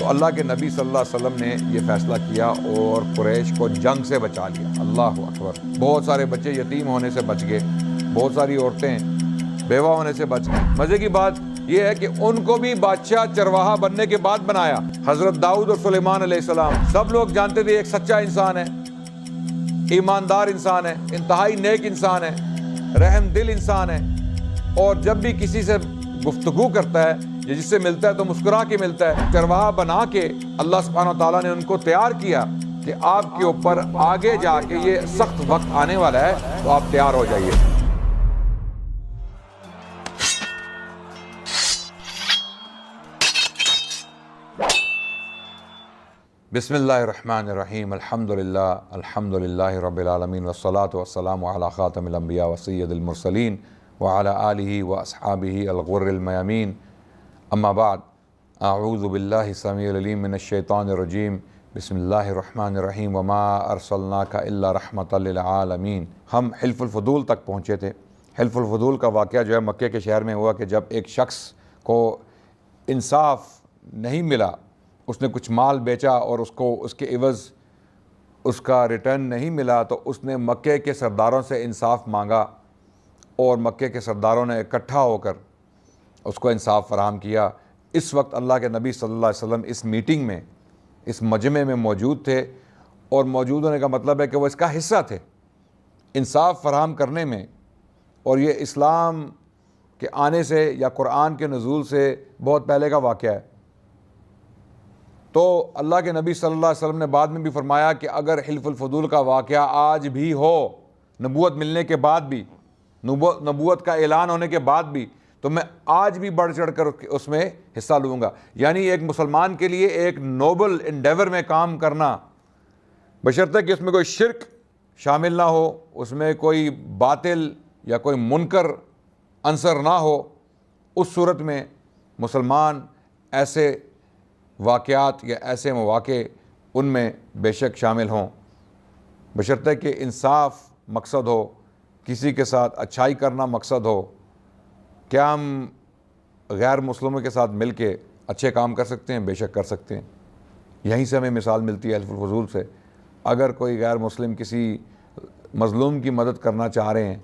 تو اللہ کے نبی صلی اللہ علیہ وسلم نے یہ فیصلہ کیا اور قریش کو جنگ سے بچا لیا۔ اللہ اکبر۔ بہت سارے بچے یتیم ہونے سے بچ گئے، بہت ساری عورتیں بیوہ ہونے سے بچ گئی۔ مزے کی بات یہ ہے کہ ان کو بھی بادشاہ چرواہا بننے کے بعد بنایا۔ حضرت داؤد اور سلیمان علیہ السلام، سب لوگ جانتے تھے ایک سچا انسان ہے، ایماندار انسان ہے، انتہائی نیک انسان ہے، رحم دل انسان ہے، اور جب بھی کسی سے گفتگو کرتا ہے یا جس سے ملتا ہے تو مسکرا کے ملتا ہے۔ چرواہا بنا کے اللہ سبحانہ و تعالیٰ نے ان کو تیار کیا کہ آپ کے اوپر آگے جا کے یہ سخت وقت آنے والا ہے تو آپ تیار ہو جائیے۔ بسم اللہ الرحمن الرحیم، الحمدللہ رب العالمین، والصلاة والسلام علی خاتم الانبیاء وسید المرسلین وعلی آلہ واصحابہ الغر المیامین، اما بعد، اعوذ باللہ السمیع العلیم من الشیطان الرجیم، بسم اللہ الرحمن الرحیم، وما ارسلناک الا رحمۃ للعالمین۔ ہم حلف الفضول تک پہنچے تھے۔ حلف الفضول کا واقعہ جو ہے مکے کے شہر میں ہوا کہ جب ایک شخص کو انصاف نہیں ملا، اس نے کچھ مال بیچا اور اس کو اس کے عوض اس کا ریٹرن نہیں ملا، تو اس نے مکے کے سرداروں سے انصاف مانگا اور مکے کے سرداروں نے اکٹھا ہو کر اس کو انصاف فراہم کیا۔ اس وقت اللہ کے نبی صلی اللہ علیہ وسلم اس میٹنگ میں، اس مجمع میں موجود تھے، اور موجود ہونے کا مطلب ہے کہ وہ اس کا حصہ تھے انصاف فراہم کرنے میں۔ اور یہ اسلام کے آنے سے یا قرآن کے نزول سے بہت پہلے کا واقعہ ہے۔ تو اللہ کے نبی صلی اللہ علیہ وسلم نے بعد میں بھی فرمایا کہ اگر حلف الفضول کا واقعہ آج بھی ہو، نبوت ملنے کے بعد بھی، نبوت کا اعلان ہونے کے بعد بھی، تو میں آج بھی بڑھ چڑھ کر اس میں حصہ لوں گا۔ یعنی ایک مسلمان کے لیے ایک نوبل انڈیور میں کام کرنا، بشرطے کہ اس میں کوئی شرک شامل نہ ہو، اس میں کوئی باطل یا کوئی منکر عنصر نہ ہو، اس صورت میں مسلمان ایسے واقعات یا ایسے مواقع ان میں بے شک شامل ہوں، بشرطے کہ انصاف مقصد ہو، کسی کے ساتھ اچھائی کرنا مقصد ہو۔ کیا ہم غیر مسلموں کے ساتھ مل کے اچھے کام کر سکتے ہیں؟ بے شک کر سکتے ہیں۔ یہیں سے ہمیں مثال ملتی ہے حلف الفضول سے۔ اگر کوئی غیر مسلم کسی مظلوم کی مدد کرنا چاہ رہے ہیں،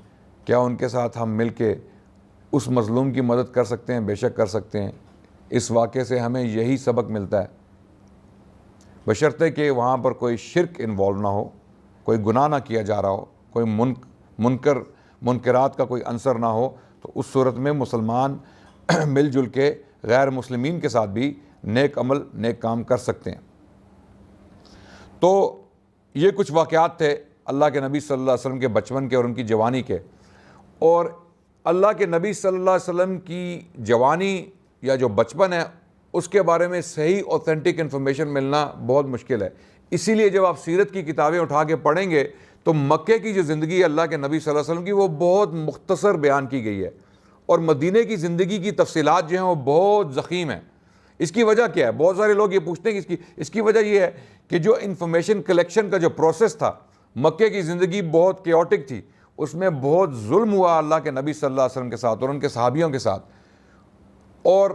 کیا ان کے ساتھ ہم مل کے اس مظلوم کی مدد کر سکتے ہیں؟ بے شک کر سکتے ہیں۔ اس واقعے سے ہمیں یہی سبق ملتا ہے، بشرطے کہ وہاں پر کوئی شرک انوالو نہ ہو، کوئی گناہ نہ کیا جا رہا ہو، کوئی منکرات کا کوئی عنصر نہ ہو، تو اس صورت میں مسلمان مل جل کے غیر مسلمین کے ساتھ بھی نیک عمل، نیک کام کر سکتے ہیں۔ تو یہ کچھ واقعات تھے اللہ کے نبی صلی اللہ علیہ وسلم کے بچپن کے اور ان کی جوانی کے۔ اور اللہ کے نبی صلی اللہ علیہ وسلم کی جوانی یا جو بچپن ہے، اس کے بارے میں صحیح اوتھینٹک انفارمیشن ملنا بہت مشکل ہے۔ اسی لیے جب آپ سیرت کی کتابیں اٹھا کے پڑھیں گے تو مکے کی جو زندگی ہے اللہ کے نبی صلی اللہ علیہ وسلم کی، وہ بہت مختصر بیان کی گئی ہے، اور مدینے کی زندگی کی تفصیلات جو ہیں وہ بہت ضخیم ہیں۔ اس کی وجہ کیا ہے؟ بہت سارے لوگ یہ پوچھتے ہیں کہ اس کی وجہ یہ ہے کہ جو انفارمیشن کلیکشن کا جو پروسیس تھا، مکے کی زندگی بہت کیوٹک تھی، اس میں بہت ظلم ہوا اللہ کے نبی صلی اللہ علیہ وسلم کے ساتھ اور ان کے صحابیوں کے ساتھ، اور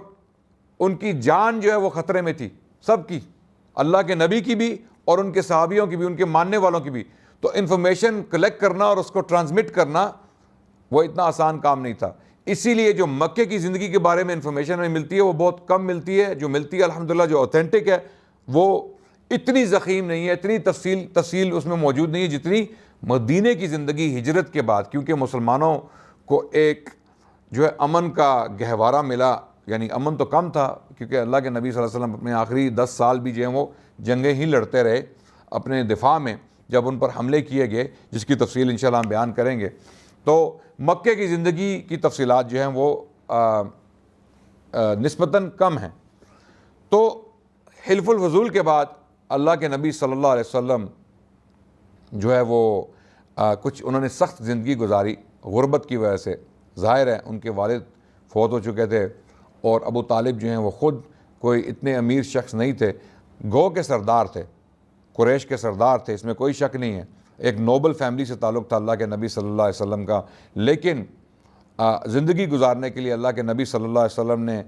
ان کی جان جو ہے وہ خطرے میں تھی، سب کی، اللہ کے نبی کی بھی اور ان کے صحابیوں کی بھی، ان کے ماننے والوں کی بھی۔ تو انفارمیشن کلیکٹ کرنا اور اس کو ٹرانسمٹ کرنا وہ اتنا آسان کام نہیں تھا۔ اسی لیے جو مکے کی زندگی کے بارے میں انفارمیشن ہمیں ملتی ہے وہ بہت کم ملتی ہے، جو ملتی ہے الحمدللہ جو اوتھینٹک ہے وہ اتنی ضخیم نہیں ہے، اتنی تفصیل اس میں موجود نہیں ہے جتنی مدینے کی زندگی ہجرت کے بعد، کیونکہ مسلمانوں کو ایک جو ہے امن کا گہوارہ ملا۔ یعنی امن تو کم تھا، کیونکہ اللہ کے نبی صلی اللہ علیہ وسلم اپنے آخری 10 سال بھی جو ہیں وہ جنگیں ہی لڑتے رہے اپنے دفاع میں، جب ان پر حملے کیے گئے، جس کی تفصیل انشاءاللہ ہم بیان کریں گے۔ تو مکے کی زندگی کی تفصیلات جو ہیں وہ نسبتاً کم ہیں۔ تو حلف الفضول کے بعد اللہ کے نبی صلی اللہ علیہ وسلم جو ہے وہ کچھ انہوں نے سخت زندگی گزاری غربت کی وجہ سے۔ ظاہر ہے ان کے والد فوت ہو چکے تھے، اور ابو طالب جو ہیں وہ خود کوئی اتنے امیر شخص نہیں تھے، گو کے سردار تھے، قریش کے سردار تھے، اس میں کوئی شک نہیں ہے۔ ایک نوبل فیملی سے تعلق تھا اللہ کے نبی صلی اللہ علیہ وسلم کا، لیکن زندگی گزارنے کے لیے اللہ کے نبی صلی اللہ علیہ وسلم نے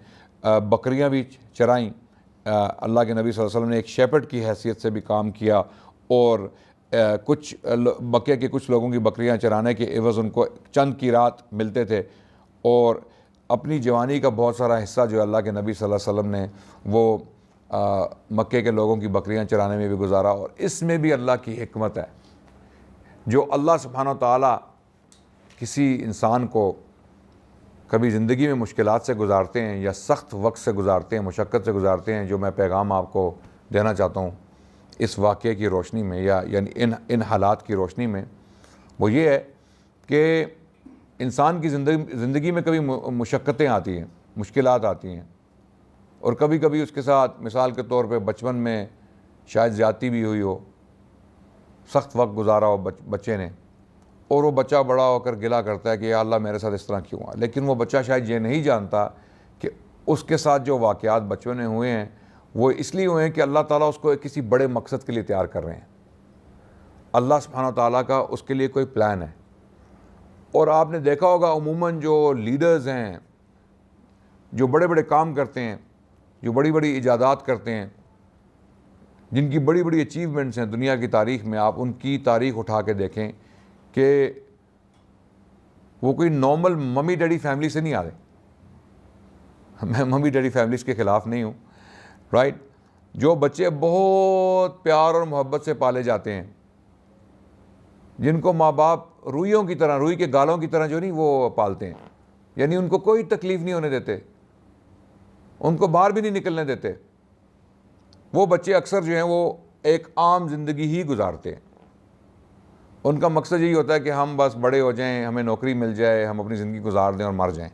بکریاں بھی چرائیں، اللہ کے نبی صلی اللہ علیہ وسلم نے ایک شیپرڈ کی حیثیت سے بھی کام کیا، اور کچھ مکے کے کچھ لوگوں کی بکریاں چرانے کے عوض ان کو چند قیرات ملتے تھے، اور اپنی جوانی کا بہت سارا حصہ جو اللہ کے نبی صلی اللہ علیہ وسلم نے وہ مکے کے لوگوں کی بکریاں چرانے میں بھی گزارا۔ اور اس میں بھی اللہ کی حکمت ہے، جو اللہ سبحانہ و تعالیٰ کسی انسان کو کبھی زندگی میں مشکلات سے گزارتے ہیں یا سخت وقت سے گزارتے ہیں، مشقت سے گزارتے ہیں، جو میں پیغام آپ کو دینا چاہتا ہوں اس واقعے کی روشنی میں، یعنی ان حالات کی روشنی میں، وہ یہ ہے کہ انسان کی زندگی میں کبھی مشقتیں آتی ہیں، مشکلات آتی ہیں، اور کبھی کبھی اس کے ساتھ مثال کے طور پہ بچپن میں شاید زیادتی بھی ہوئی ہو، سخت وقت گزارا ہو بچے نے، اور وہ بچہ بڑا ہو کر گلہ کرتا ہے کہ یا اللہ میرے ساتھ اس طرح کیوں ہوا، لیکن وہ بچہ شاید یہ نہیں جانتا کہ اس کے ساتھ جو واقعات بچپن میں ہوئے ہیں وہ اس لیے ہوئے ہیں کہ اللہ تعالیٰ اس کو کسی بڑے مقصد کے لیے تیار کر رہے ہیں۔ اللہ سبحانہ تعالیٰ کا اس کے لیے کوئی پلان ہے۔ اور آپ نے دیکھا ہوگا عموماً جو لیڈرز ہیں، جو بڑے بڑے کام کرتے ہیں، جو بڑی بڑی ایجادات کرتے ہیں، جن کی بڑی بڑی اچیومنٹس ہیں دنیا کی تاریخ میں، آپ ان کی تاریخ اٹھا کے دیکھیں کہ وہ کوئی نارمل ممی ڈیڈی فیملی سے نہیں آ رہے۔ میں ممی ڈیڈی فیملیز کے خلاف نہیں ہوں، رائٹ؟ جو بچے بہت پیار اور محبت سے پالے جاتے ہیں، جن کو ماں باپ روئیوں کی طرح، روئی کے گالوں کی طرح جو نہیں وہ پالتے ہیں، یعنی ان کو کوئی تکلیف نہیں ہونے دیتے، ان کو باہر بھی نہیں نکلنے دیتے، وہ بچے اکثر جو ہیں وہ ایک عام زندگی ہی گزارتے ہیں۔ ان کا مقصد یہی ہوتا ہے کہ ہم بس بڑے ہو جائیں، ہمیں نوکری مل جائے، ہم اپنی زندگی گزار دیں اور مر جائیں،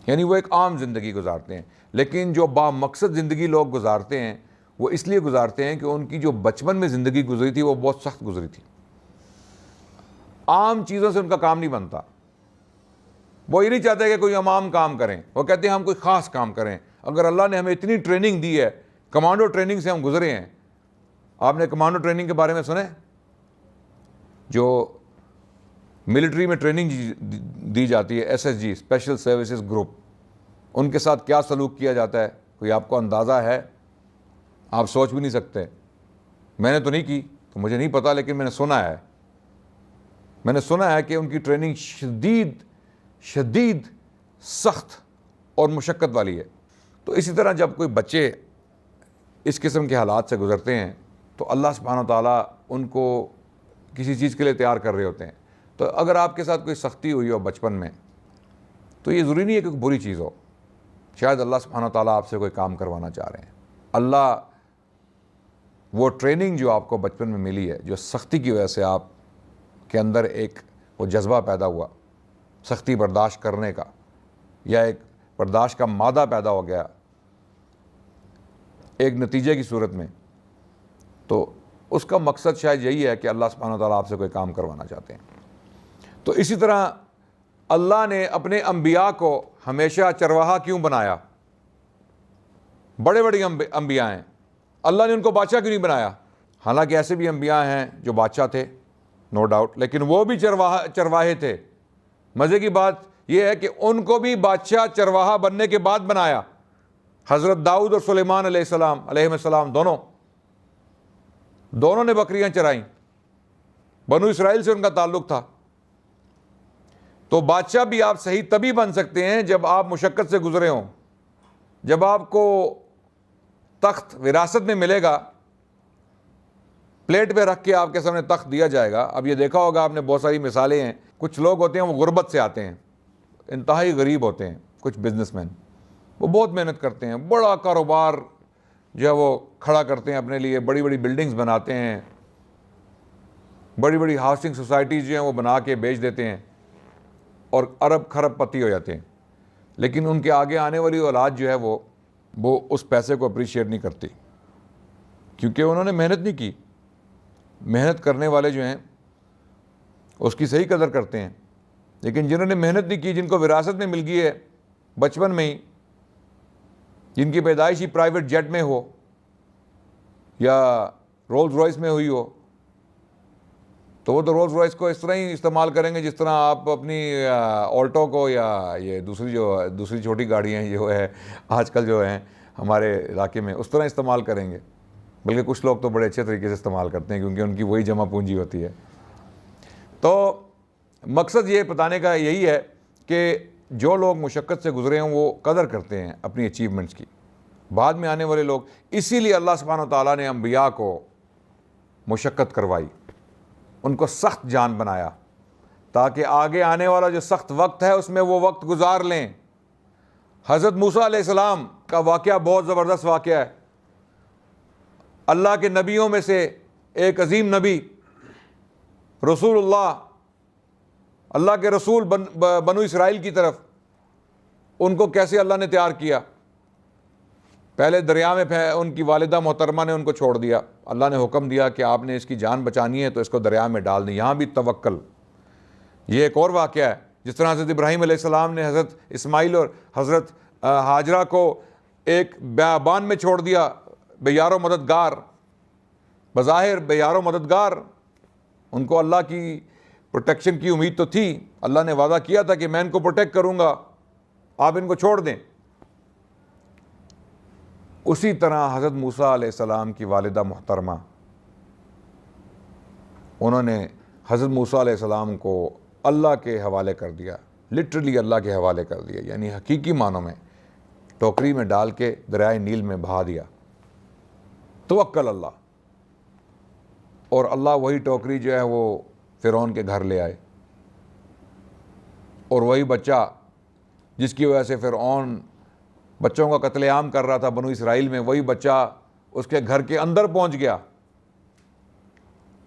یعنی وہ ایک عام زندگی گزارتے ہیں۔ لیکن جو با مقصد زندگی لوگ گزارتے ہیں وہ اس لیے گزارتے ہیں کہ ان کی جو بچپن میں زندگی گزری تھی وہ بہت سخت گزری تھی، عام چیزوں سے ان کا کام نہیں بنتا۔ وہ یہ نہیں چاہتے کہ کوئی عام کام کریں، وہ کہتے ہیں ہم کوئی خاص کام کریں۔ اگر اللہ نے ہمیں اتنی ٹریننگ دی ہے، کمانڈو ٹریننگ سے ہم گزرے ہیں۔ آپ نے کمانڈو ٹریننگ کے بارے میں سنے؟ جو ملٹری میں ٹریننگ دی جاتی ہے، S S G, special services group, ان کے ساتھ کیا سلوک کیا جاتا ہے، کوئی آپ کو اندازہ ہے؟ آپ سوچ بھی نہیں سکتے۔ میں نے تو نہیں کی تو مجھے نہیں پتا، لیکن میں نے سنا ہے کہ ان کی ٹریننگ شدید سخت اور مشقت والی ہے۔ تو اسی طرح جب کوئی بچے اس قسم کے حالات سے گزرتے ہیں تو اللہ سبحانہ تعالیٰ ان کو کسی چیز کے لیے تیار کر رہے ہوتے ہیں۔ تو اگر آپ کے ساتھ کوئی سختی ہوئی ہو بچپن میں تو یہ ضروری نہیں ہے کہ کوئی بری چیز ہو، شاید اللہ سبحانہ تعالیٰ آپ سے کوئی کام کروانا چاہ رہے ہیں۔ اللہ وہ ٹریننگ جو آپ کو بچپن میں ملی ہے، جو سختی کی وجہ سے آپ کے اندر ایک وہ جذبہ پیدا ہوا سختی برداشت کرنے کا، یا ایک برداشت کا مادہ پیدا ہو گیا ایک نتیجے کی صورت میں، تو اس کا مقصد شاید یہی ہے کہ اللہ سبحانہ تعالیٰ آپ سے کوئی کام کروانا چاہتے ہیں۔ تو اسی طرح اللہ نے اپنے انبیاء کو ہمیشہ چرواہا کیوں بنایا؟ بڑے بڑے انبیاء ہیں، اللہ نے ان کو بادشاہ کیوں نہیں بنایا؟ حالانکہ ایسے بھی انبیاء ہیں جو بادشاہ تھے، نو ڈاؤٹ، لیکن وہ بھی چرواہے تھے۔ مزے کی بات یہ ہے کہ ان کو بھی بادشاہ چرواہا بننے کے بعد بنایا۔ حضرت داؤد اور سلیمان علیہ السلام دونوں نے بکریاں چرائیں، بنو اسرائیل سے ان کا تعلق تھا۔ تو بادشاہ بھی آپ صحیح تبھی بن سکتے ہیں جب آپ مشقت سے گزرے ہوں، جب آپ کو تخت وراثت میں ملے گا، پلیٹ پہ رکھ کے آپ کے سامنے تخت دیا جائے گا۔ اب یہ دیکھا ہوگا آپ نے، بہت ساری مثالیں ہیں، کچھ لوگ ہوتے ہیں وہ غربت سے آتے ہیں، انتہائی غریب ہوتے ہیں، کچھ بزنس مین، وہ بہت محنت کرتے ہیں، بڑا کاروبار جو ہے وہ کھڑا کرتے ہیں اپنے لیے، بڑی بڑی بلڈنگز بناتے ہیں، بڑی بڑی ہاؤسنگ سوسائٹیز جو ہیں وہ بنا کے بیچ دیتے ہیں اور ارب خرب پتی ہو جاتے ہیں، لیکن ان کے آگے آنے والی اولاد جو ہے وہ اس پیسے کو اپریشیٹ نہیں کرتی، کیونکہ انہوں نے محنت نہیں کی۔ محنت کرنے والے جو ہیں اس کی صحیح قدر کرتے ہیں، لیکن جنہوں نے محنت نہیں کی، جن کو وراثت میں مل گئی ہے بچپن میں ہی، جن کی پیدائش ہی پرائیویٹ جیٹ میں ہو یا رولز رائس میں ہوئی ہو، تو وہ تو رولز رائس کو اس طرح ہی استعمال کریں گے جس طرح آپ اپنی آلٹو کو، یا یہ دوسری چھوٹی گاڑیاں جو ہے آج کل جو ہیں ہمارے علاقے میں اس طرح استعمال کریں گے، بلکہ کچھ لوگ تو بڑے اچھے طریقے سے استعمال کرتے ہیں کیونکہ ان کی وہی جمع پونجی ہوتی ہے۔ تو مقصد یہ بتانے کا یہی ہے کہ جو لوگ مشقت سے گزرے ہیں وہ قدر کرتے ہیں اپنی اچیومنٹس کی، بعد میں آنے والے لوگ، اسی لیے اللہ سبحانہ و تعالیٰ نے انبیاء کو مشقت کروائی، ان کو سخت جان بنایا تاکہ آگے آنے والا جو سخت وقت ہے اس میں وہ وقت گزار لیں۔ حضرت موسیٰ علیہ السلام کا واقعہ بہت زبردست واقعہ ہے۔ اللہ کے نبیوں میں سے ایک عظیم نبی رسول اللہ کے رسول بنو اسرائیل کی طرف، ان کو کیسے اللہ نے تیار کیا؟ پہلے دریا میں ان کی والدہ محترمہ نے ان کو چھوڑ دیا، اللہ نے حکم دیا کہ آپ نے اس کی جان بچانی ہے تو اس کو دریا میں ڈال دیں، یہاں بھی توکل۔ یہ ایک اور واقعہ ہے، جس طرح حضرت ابراہیم علیہ السلام نے حضرت اسماعیل اور حضرت ہاجرہ کو ایک بیابان میں چھوڑ دیا، بے یار و مددگار، بظاہر بے یار و مددگار، ان کو اللہ کی پروٹیکشن کی امید تو تھی، اللہ نے وعدہ کیا تھا کہ میں ان کو پروٹیکٹ کروں گا، آپ ان کو چھوڑ دیں۔ اسی طرح حضرت موسیٰ علیہ السلام کی والدہ محترمہ، انہوں نے حضرت موسیٰ علیہ السلام کو اللہ کے حوالے کر دیا، لٹرلی اللہ کے حوالے کر دیا، یعنی حقیقی معنوں میں ٹوکری میں ڈال کے دریائے نیل میں بہا دیا۔ توکل اللہ، اور اللہ وہی ٹوکری جو ہے وہ فرعون کے گھر لے آئے، اور وہی بچہ جس کی وجہ سے فرعون بچوں کا قتل عام کر رہا تھا بنو اسرائیل میں، وہی بچہ اس کے گھر کے اندر پہنچ گیا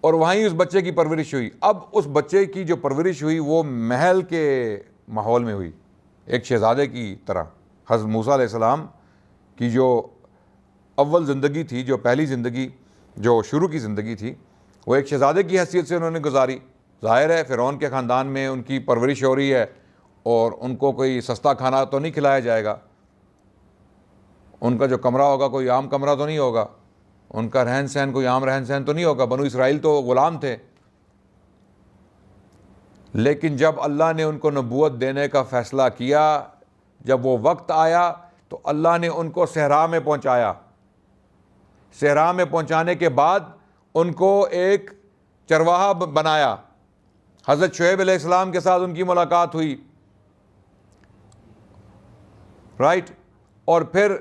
اور وہیں اس بچے کی پرورش ہوئی۔ اب اس بچے کی جو پرورش ہوئی وہ محل کے ماحول میں ہوئی، ایک شہزادے کی طرح۔ حضرت موسیٰ علیہ السلام کی جو اول زندگی تھی، جو پہلی زندگی، جو شروع کی زندگی تھی، وہ ایک شہزادے کی حیثیت سے انہوں نے گزاری۔ ظاہر ہے فرعون کے خاندان میں ان کی پرورش ہو رہی ہے اور ان کو کوئی سستا کھانا تو نہیں کھلایا جائے گا، ان کا جو کمرہ ہوگا کوئی عام کمرہ تو نہیں ہوگا، ان کا رہن سہن کوئی عام رہن سہن تو نہیں ہوگا، بنو اسرائیل تو غلام تھے۔ لیکن جب اللہ نے ان کو نبوت دینے کا فیصلہ کیا، جب وہ وقت آیا تو اللہ نے ان کو صحرا میں پہنچایا۔ صحرا میں پہنچانے کے بعد ان کو ایک چرواہا بنایا۔ حضرت شعیب علیہ السلام کے ساتھ ان کی ملاقات ہوئی، رائٹ، اور پھر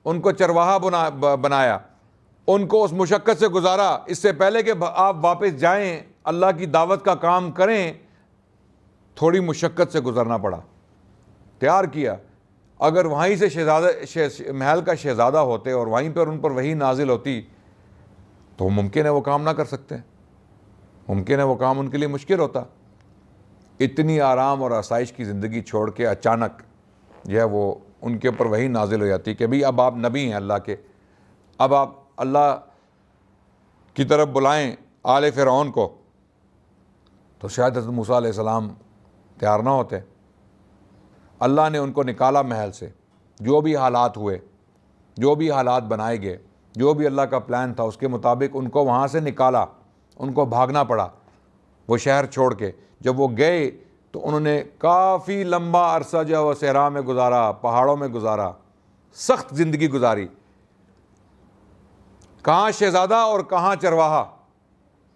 ان کو چرواہا بنایا، ان کو اس مشقت سے گزارا۔ اس سے پہلے کہ آپ واپس جائیں اللہ کی دعوت کا کام کریں، تھوڑی مشقت سے گزرنا پڑا، تیار کیا۔ اگر وہیں سے محل کا شہزادہ ہوتے اور وہیں پر ان پر وحی نازل ہوتی تو ممکن ہے وہ کام نہ کر سکتے، ممکن ہے وہ کام ان کے لیے مشکل ہوتا۔ اتنی آرام اور آسائش کی زندگی چھوڑ کے اچانک جو ہے وہ ان کے اوپر وحی نازل ہو جاتی کہ بھئی اب آپ نبی ہیں اللہ کے، اب آپ اللہ کی طرف بلائیں آل فرعون کو، تو شاید حضرت موسیٰ علیہ السلام تیار نہ ہوتے۔ اللہ نے ان کو نکالا محل سے، جو بھی حالات ہوئے، جو بھی حالات بنائے گئے، جو بھی اللہ کا پلان تھا اس کے مطابق ان کو وہاں سے نکالا، ان کو بھاگنا پڑا وہ شہر چھوڑ کے۔ جب وہ گئے تو انہوں نے کافی لمبا عرصہ جو ہے وہ صحرا میں گزارا، پہاڑوں میں گزارا، سخت زندگی گزاری، کہاں شہزادہ اور کہاں چرواہا،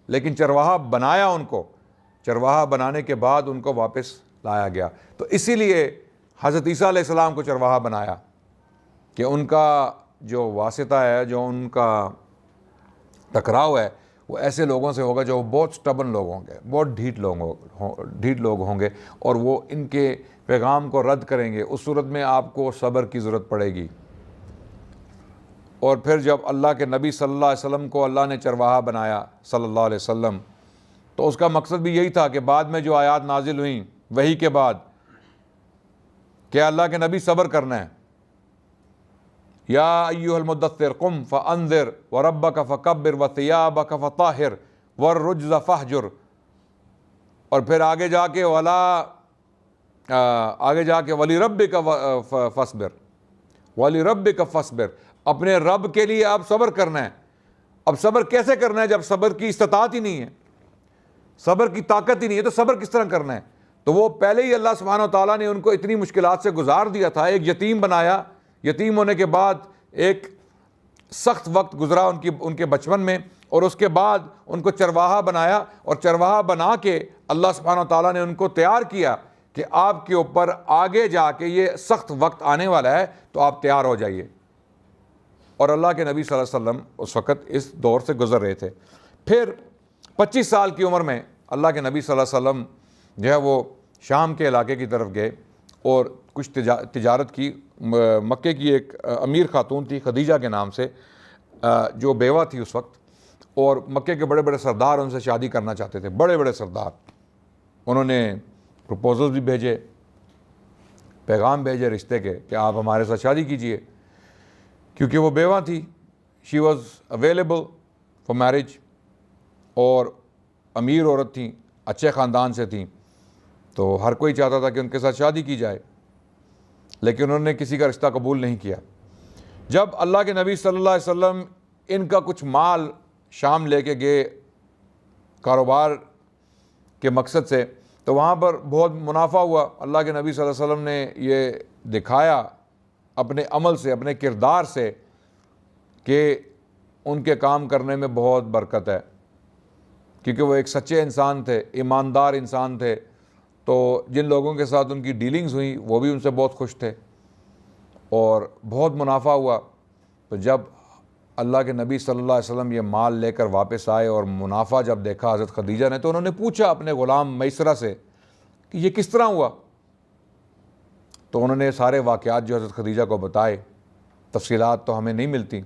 لیکن چرواہا بنایا ان کو، چرواہا بنانے کے بعد ان کو واپس لایا گیا۔ تو اسی لیے حضرت عیسیٰ علیہ السلام کو چرواہا بنایا کہ ان کا جو واسطہ ہے، جو ان کا ٹکراؤ ہے، وہ ایسے لوگوں سے ہوگا جو بہت سٹبن لوگ ہوں گے، بہت ڈھیٹ لوگ ہوں گے، اور وہ ان کے پیغام کو رد کریں گے۔ اس صورت میں آپ کو صبر کی ضرورت پڑے گی۔ اور پھر جب اللہ کے نبی صلی اللہ علیہ وسلم کو اللہ نے چرواہا بنایا صلی اللہ علیہ وسلم، تو اس کا مقصد بھی یہی تھا کہ بعد میں جو آیات نازل ہوئیں وحی کے بعد، کہ اللہ کے نبی صبر کرنا ہے۔ یا ایھا المدثر قم فانذر وربک فکبر وثیابک فطہر والرجز فہجر، اور پھر آگے جا کے وَلِرَبِّكَ فَاصْبِرْ وَلِرَبِّكَ فَاصْبِرْ، اپنے رب کے لیے آپ صبر کرنا ہے۔ اب صبر کیسے کرنا ہے جب صبر کی استطاعت ہی نہیں ہے، صبر کی طاقت ہی نہیں ہے، تو صبر کس طرح کرنا ہے؟ تو وہ پہلے ہی اللہ سبحانہ و تعالیٰ نے ان کو اتنی مشکلات سے گزار دیا تھا۔ ایک یتیم بنایا، یتیم ہونے کے بعد ایک سخت وقت گزرا ان کے بچپن میں، اور اس کے بعد ان کو چرواہا بنایا، اور چرواہا بنا کے اللہ سبحانہ و تعالیٰ نے ان کو تیار کیا کہ آپ کے اوپر آگے جا کے یہ سخت وقت آنے والا ہے، تو آپ تیار ہو جائیے۔ اور اللہ کے نبی صلی اللہ علیہ وسلم اس وقت اس دور سے گزر رہے تھے۔ پھر 25 سال کی عمر میں اللہ کے نبی صلی اللہ علیہ وسلم جو ہے وہ شام کے علاقے کی طرف گئے اور کچھ تجارت کی۔ مکے کی ایک امیر خاتون تھی خدیجہ کے نام سے، جو بیوہ تھی اس وقت، اور مکے کے بڑے بڑے سردار ان سے شادی کرنا چاہتے تھے، بڑے بڑے سردار۔ انہوں نے پروپوزل بھی بھیجے، پیغام بھیجے رشتے کے کہ آپ ہمارے ساتھ شادی کیجئے، کیونکہ وہ بیوہ تھی، she was available for marriage, اور امیر عورت تھیں، اچھے خاندان سے تھیں، تو ہر کوئی چاہتا تھا کہ ان کے ساتھ شادی کی جائے، لیکن انہوں نے کسی کا رشتہ قبول نہیں کیا۔ جب اللہ کے نبی صلی اللہ علیہ وسلم ان کا کچھ مال شام لے کے گئے کاروبار کے مقصد سے، تو وہاں پر بہت منافع ہوا۔ اللہ کے نبی صلی اللہ علیہ وسلم نے یہ دکھایا اپنے عمل سے، اپنے کردار سے، کہ ان کے کام کرنے میں بہت برکت ہے، کیونکہ وہ ایک سچے انسان تھے، ایماندار انسان تھے، تو جن لوگوں کے ساتھ ان کی ڈیلنگز ہوئیں وہ بھی ان سے بہت خوش تھے، اور بہت منافع ہوا۔ تو جب اللہ کے نبی صلی اللہ علیہ وسلم یہ مال لے کر واپس آئے اور منافع جب دیکھا حضرت خدیجہ نے، تو انہوں نے پوچھا اپنے غلام میسرہ سے کہ یہ کس طرح ہوا؟ تو انہوں نے سارے واقعات جو حضرت خدیجہ کو بتائے، تفصیلات تو ہمیں نہیں ملتی،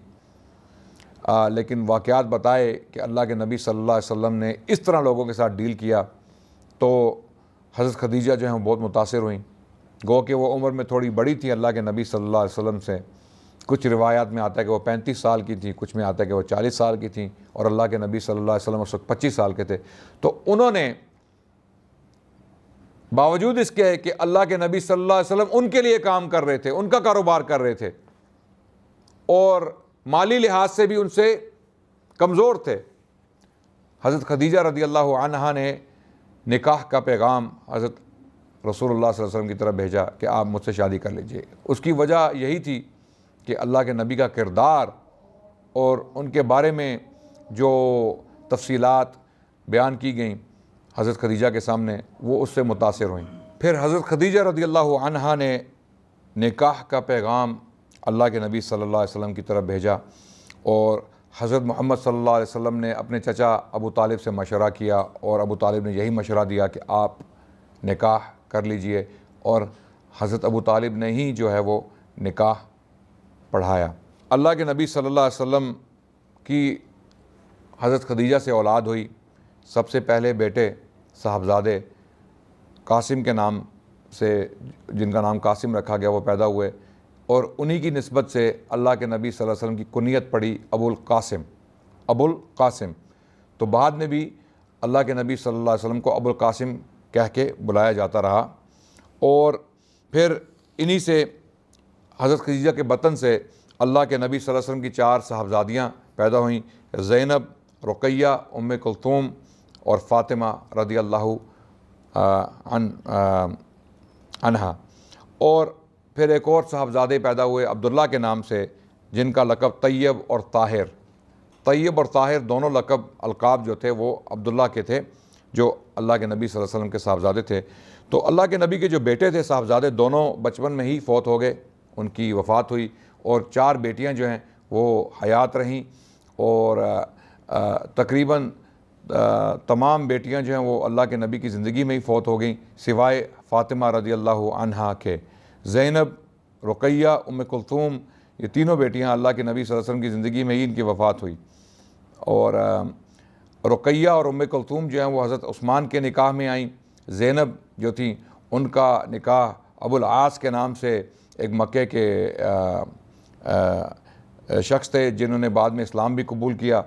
لیکن واقعات بتائے کہ اللہ کے نبی صلی اللہ علیہ وسلم نے اس طرح لوگوں کے ساتھ ڈیل کیا۔ تو حضرت خدیجہ جو ہیں بہت متاثر ہوئیں، گو کہ وہ عمر میں تھوڑی بڑی تھی اللہ کے نبی صلی اللہ علیہ وسلم سے۔ کچھ روایات میں آتا ہے کہ وہ 35 سال کی تھیں، کچھ میں آتا ہے کہ وہ 40 سال کی تھیں، اور اللہ کے نبی صلی اللہ علیہ وسلم اس وقت 25 سال کے تھے۔ تو انہوں نے باوجود اس کے کہ اللہ کے نبی صلی اللہ علیہ وسلم ان کے لیے کام کر رہے تھے، ان کا کاروبار کر رہے تھے، اور مالی لحاظ سے بھی ان سے کمزور تھے، حضرت خدیجہ رضی اللہ عنہا نے نکاح کا پیغام حضرت رسول اللہ صلی اللہ علیہ وسلم کی طرف بھیجا کہ آپ مجھ سے شادی کر لیجئے۔ اس کی وجہ یہی تھی کہ اللہ کے نبی کا کردار اور ان کے بارے میں جو تفصیلات بیان کی گئیں حضرت خدیجہ کے سامنے، وہ اس سے متاثر ہوئیں۔ پھر حضرت خدیجہ رضی اللہ عنہا نے نکاح کا پیغام اللہ کے نبی صلی اللہ علیہ وسلم کی طرف بھیجا، اور حضرت محمد صلی اللہ علیہ وسلم نے اپنے چچا ابو طالب سے مشورہ کیا، اور ابو طالب نے یہی مشورہ دیا کہ آپ نکاح کر لیجئے، اور حضرت ابو طالب نے ہی جو ہے وہ نکاح پڑھایا۔ اللہ کے نبی صلی اللہ علیہ وسلم کی حضرت خدیجہ سے اولاد ہوئی۔ سب سے پہلے بیٹے صاحبزادے قاسم کے نام سے، جن کا نام قاسم رکھا گیا، وہ پیدا ہوئے، اور انہی کی نسبت سے اللہ کے نبی صلی اللہ علیہ وسلم کی کنیت پڑی ابو القاسم، ابو القاسم۔ تو بعد میں بھی اللہ کے نبی صلی اللہ علیہ وسلم کو ابو القاسم کہہ کے بلایا جاتا رہا، اور پھر انہی سے حضرت خدیجہ کے بطن سے اللہ کے نبی صلی اللہ علیہ وسلم کی 4 صاحبزادیاں پیدا ہوئیں، زینب، رقیہ، ام کلثوم اور فاطمہ رضی اللہ عنہا۔ اور پھر ایک اور صاحبزادے پیدا ہوئے عبداللہ کے نام سے، جن کا لقب طیب اور طاہر، طیب اور طاہر دونوں لقب القاب جو تھے وہ عبداللہ کے تھے، جو اللہ کے نبی صلی اللہ علیہ وسلم کے صاحبزادے تھے۔ تو اللہ کے نبی کے جو بیٹے تھے صاحبزادے، دونوں بچپن میں ہی فوت ہو گئے، ان کی وفات ہوئی، اور 4 بیٹیاں جو ہیں وہ حیات رہیں، اور تقریباً تمام بیٹیاں جو ہیں وہ اللہ کے نبی کی زندگی میں ہی فوت ہو گئیں، سوائے فاطمہ رضی اللہ عنہا کے۔ زینب، رقیہ، ام کلثوم، یہ تینوں بیٹیاں اللہ کے نبی صلی اللہ علیہ وسلم کی زندگی میں ہی ان کی وفات ہوئی، اور رقیہ اور ام کلثوم جو ہیں وہ حضرت عثمان کے نکاح میں آئیں۔ زینب جو تھیں ان کا نکاح ابو العاص کے نام سے ایک مکے کے شخص تھے، جنہوں نے بعد میں اسلام بھی قبول کیا،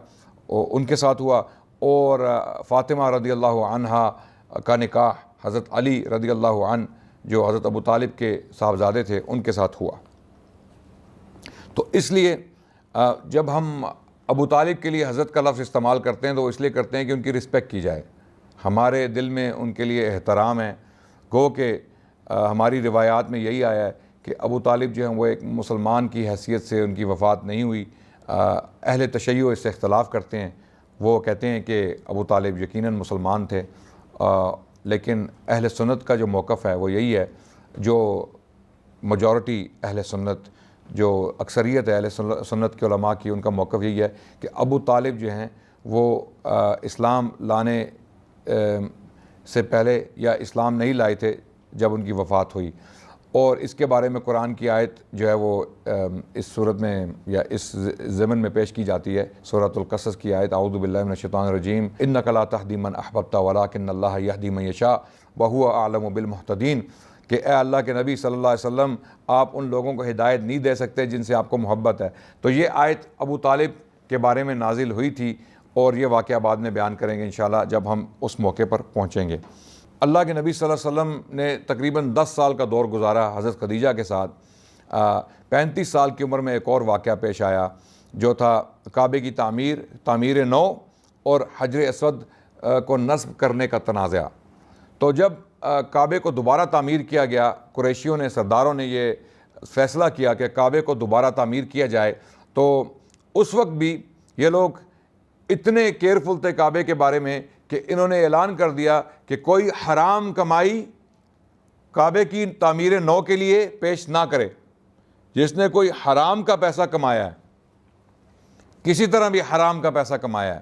ان کے ساتھ ہوا، اور فاطمہ رضی اللہ عنہا کا نکاح حضرت علی رضی اللہ عنہ، جو حضرت ابو طالب کے صاحبزادے تھے، ان کے ساتھ ہوا۔ تو اس لیے جب ہم ابو طالب کے لیے حضرت کا لفظ استعمال کرتے ہیں تو اس لیے کرتے ہیں کہ ان کی رسپیکٹ کی جائے، ہمارے دل میں ان کے لیے احترام ہے۔ گو کہ ہماری روایات میں یہی آیا ہے کہ کہ ابو طالب جو ہیں وہ ایک مسلمان کی حیثیت سے ان کی وفات نہیں ہوئی۔ اہل تشیع اس سے اختلاف کرتے ہیں، وہ کہتے ہیں کہ ابو طالب یقیناً مسلمان تھے، لیکن اہل سنت کا جو موقف ہے وہ یہی ہے، جو میجورٹی اہل سنت، جو اکثریت ہے اہل سنت کے علماء کی، ان کا موقف یہی ہے کہ ابو طالب جو ہیں وہ اسلام لانے سے پہلے یا اسلام نہیں لائے تھے جب ان کی وفات ہوئی۔ اور اس کے بارے میں قرآن کی آیت جو ہے وہ اس صورت میں یا اس ضمن میں پیش کی جاتی ہے، سورۃ القصص کی آیت، اعوذ باللہ من الشیطان الرجیم، انک لا تہدی من احببت ولکن اللہ یہدی من یشاء وہو اعلم بالمہتدین، کہ اے اللہ کے نبی صلی اللہ علیہ وسلم، آپ ان لوگوں کو ہدایت نہیں دے سکتے جن سے آپ کو محبت ہے۔ تو یہ آیت ابو طالب کے بارے میں نازل ہوئی تھی، اور یہ واقعہ بعد میں بیان کریں گے انشاءاللہ جب ہم اس موقع پر پہنچیں گے۔ اللہ کے نبی صلی اللہ علیہ وسلم نے تقریباً 10 سال کا دور گزارا حضرت خدیجہ کے ساتھ۔ 35 سال کی عمر میں ایک اور واقعہ پیش آیا، جو تھا کعبے کی تعمیر نو اور حجر اسود کو نصب کرنے کا تنازع۔ تو جب کعبے کو دوبارہ تعمیر کیا گیا، قریشیوں نے، سرداروں نے یہ فیصلہ کیا کہ کعبے کو دوبارہ تعمیر کیا جائے، تو اس وقت بھی یہ لوگ اتنے کیئرفل تھے کعبے کے بارے میں کہ انہوں نے اعلان کر دیا کہ کوئی حرام کمائی کعبے کی تعمیر نو کے لیے پیش نہ کرے۔ جس نے کوئی حرام کا پیسہ کمایا ہے، کسی طرح بھی حرام کا پیسہ کمایا ہے،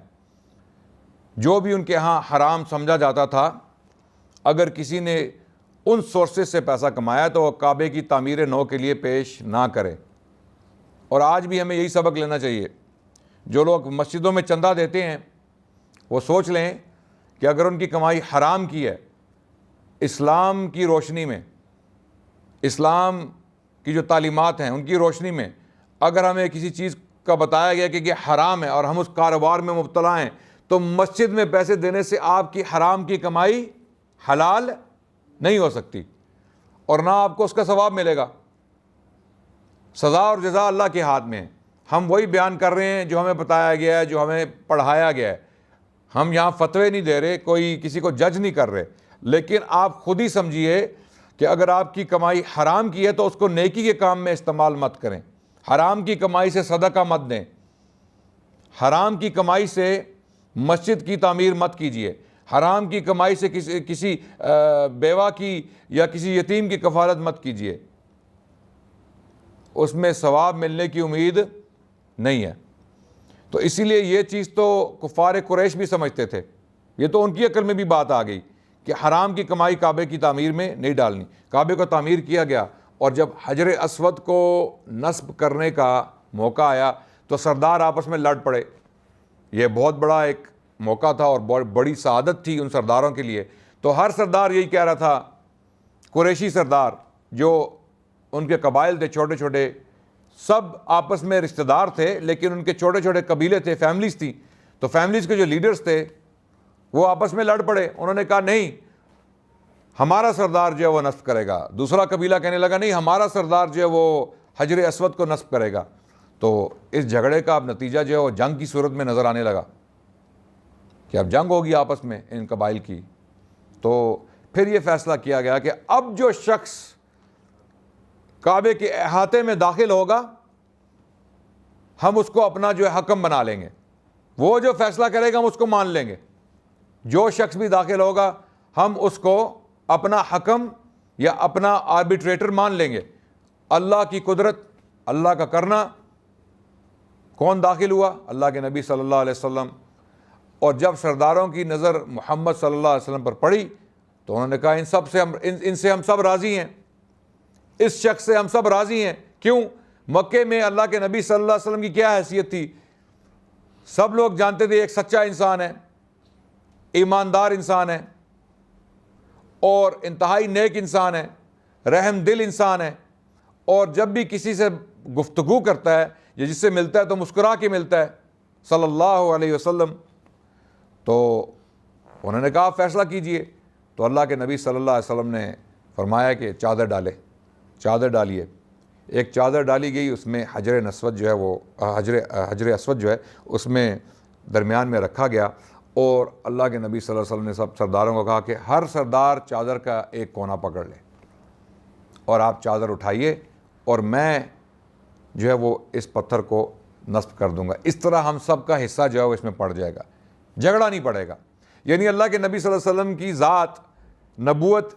جو بھی ان کے ہاں حرام سمجھا جاتا تھا، اگر کسی نے ان سورسز سے پیسہ کمایا تو وہ کعبے کی تعمیر نو کے لیے پیش نہ کرے۔ اور آج بھی ہمیں یہی سبق لینا چاہیے۔ جو لوگ مسجدوں میں چندہ دیتے ہیں وہ سوچ لیں کہ اگر ان کی کمائی حرام کی ہے، اسلام کی روشنی میں، اسلام کی جو تعلیمات ہیں ان کی روشنی میں اگر ہمیں کسی چیز کا بتایا گیا کہ یہ حرام ہے اور ہم اس کاروبار میں مبتلا ہیں، تو مسجد میں پیسے دینے سے آپ کی حرام کی کمائی حلال نہیں ہو سکتی، اور نہ آپ کو اس کا ثواب ملے گا۔ سزا اور جزا اللہ کے ہاتھ میں ہے۔ ہم وہی بیان کر رہے ہیں جو ہمیں بتایا گیا ہے، جو ہمیں پڑھایا گیا ہے۔ ہم یہاں فتوے نہیں دے رہے، کوئی کسی کو جج نہیں کر رہے، لیکن آپ خود ہی سمجھیے کہ اگر آپ کی کمائی حرام کی ہے تو اس کو نیکی کے کام میں استعمال مت کریں۔ حرام کی کمائی سے صدقہ مت دیں، حرام کی کمائی سے مسجد کی تعمیر مت کیجیے، حرام کی کمائی سے کسی بیوہ کی یا کسی یتیم کی کفالت مت کیجیے، اس میں ثواب ملنے کی امید نہیں ہے۔ تو اسی لیے یہ چیز تو کفار قریش بھی سمجھتے تھے، یہ تو ان کی عقل میں بھی بات آ گئی کہ حرام کی کمائی کعبے کی تعمیر میں نہیں ڈالنی۔ کعبے کو تعمیر کیا گیا، اور جب حجر اسود کو نصب کرنے کا موقع آیا تو سردار آپس میں لڑ پڑے۔ یہ بہت بڑا ایک موقع تھا اور بہت بڑی سعادت تھی ان سرداروں کے لیے۔ تو ہر سردار یہی کہہ رہا تھا، قریشی سردار جو ان کے قبائل تھے چھوٹے چھوٹے، سب آپس میں رشتہ دار تھے، لیکن ان کے چھوٹے چھوٹے قبیلے تھے، فیملیز تھیں، تو فیملیز کے جو لیڈرز تھے وہ آپس میں لڑ پڑے۔ انہوں نے کہا نہیں، ہمارا سردار جو ہے وہ نصب کرے گا۔ دوسرا قبیلہ کہنے لگا نہیں، ہمارا سردار جو ہے وہ حجر اسود کو نصب کرے گا۔ تو اس جھگڑے کا اب نتیجہ جو ہے وہ جنگ کی صورت میں نظر آنے لگا کہ اب جنگ ہوگی آپس میں ان قبائل کی۔ تو پھر یہ فیصلہ کیا گیا کہ اب جو شخص کعبے کے احاطے میں داخل ہوگا ہم اس کو اپنا جو ہے حکم بنا لیں گے، وہ جو فیصلہ کرے گا ہم اس کو مان لیں گے۔ جو شخص بھی داخل ہوگا ہم اس کو اپنا حکم یا اپنا آربیٹریٹر مان لیں گے۔ اللہ کی قدرت، اللہ کا کرنا۔ کون داخل ہوا؟ اللہ کے نبی صلی اللہ علیہ وسلم۔ اور جب سرداروں کی نظر محمد صلی اللہ علیہ وسلم پر پڑی تو انہوں نے کہا ان سے ہم سب راضی ہیں، اس شخص سے ہم سب راضی ہیں۔ کیوں؟ مکے میں اللہ کے نبی صلی اللہ علیہ وسلم کی کیا حیثیت تھی؟ سب لوگ جانتے تھے ایک سچا انسان ہے، ایماندار انسان ہے، اور انتہائی نیک انسان ہے، رحم دل انسان ہے، اور جب بھی کسی سے گفتگو کرتا ہے یا جس سے ملتا ہے تو مسکرا کے ملتا ہے صلی اللہ علیہ وسلم۔ تو انہوں نے کہا فیصلہ کیجئے۔ تو اللہ کے نبی صلی اللہ علیہ وسلم نے فرمایا کہ چادر ڈالیے۔ ایک چادر ڈالی گئی، اس میں حجر اسود جو ہے وہ حجر اسود جو ہے اس میں درمیان میں رکھا گیا، اور اللہ کے نبی صلی اللہ علیہ وسلم نے سب سرداروں کو کہا کہ ہر سردار چادر کا ایک کونا پکڑ لے اور آپ چادر اٹھائیے اور میں جو ہے وہ اس پتھر کو نصب کر دوں گا. اس طرح ہم سب کا حصہ جو ہے وہ اس میں پڑ جائے گا, جھگڑا نہیں پڑے گا. یعنی اللہ کے نبی صلی اللہ علیہ وسلم کی ذات نبوت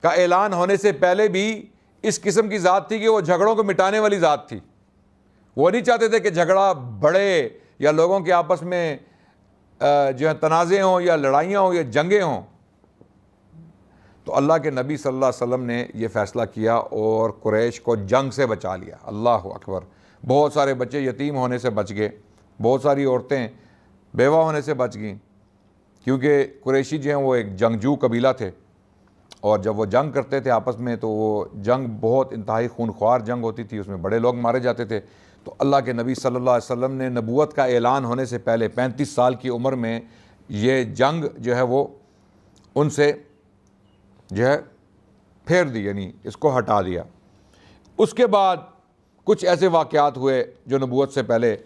کا اعلان ہونے سے پہلے بھی اس قسم کی ذات تھی کہ وہ جھگڑوں کو مٹانے والی ذات تھی. وہ نہیں چاہتے تھے کہ جھگڑا بڑھے یا لوگوں کے آپس میں جو ہے تنازع ہوں یا لڑائیاں ہوں یا جنگیں ہوں. تو اللہ کے نبی صلی اللہ علیہ وسلم نے یہ فیصلہ کیا اور قریش کو جنگ سے بچا لیا. اللہ اکبر. بہت سارے بچے یتیم ہونے سے بچ گئے, بہت ساری عورتیں بیوہ ہونے سے بچ گئیں, کیونکہ قریشی جو ہیں وہ ایک جنگجو قبیلہ تھے, اور جب وہ جنگ کرتے تھے آپس میں تو وہ جنگ بہت انتہائی خونخوار جنگ ہوتی تھی, اس میں بڑے لوگ مارے جاتے تھے. تو اللہ کے نبی صلی اللہ علیہ وسلم نے نبوت کا اعلان ہونے سے پہلے 35 سال کی عمر میں یہ جنگ جو ہے وہ ان سے جو ہے پھیر دی, یعنی اس کو ہٹا دیا. اس کے بعد کچھ ایسے واقعات ہوئے جو نبوت سے پہلے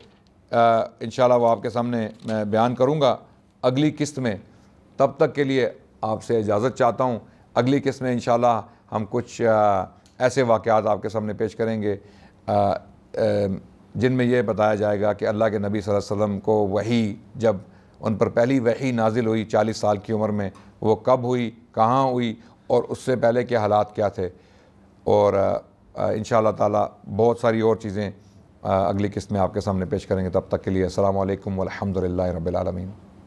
انشاءاللہ وہ آپ کے سامنے میں بیان کروں گا اگلی قسط میں. تب تک کے لیے آپ سے اجازت چاہتا ہوں. اگلی قسط میں انشاءاللہ ہم کچھ ایسے واقعات آپ کے سامنے پیش کریں گے جن میں یہ بتایا جائے گا کہ اللہ کے نبی صلی اللہ علیہ وسلم کو وحی, جب ان پر پہلی وحی نازل ہوئی 40 سال کی عمر میں, وہ کب ہوئی, کہاں ہوئی, اور اس سے پہلے کے حالات کیا تھے. اور انشاءاللہ تعالی بہت ساری اور چیزیں اگلی قسط میں آپ کے سامنے پیش کریں گے. تب تک کے لیے السلام علیکم والحمد للہ رب العالمین.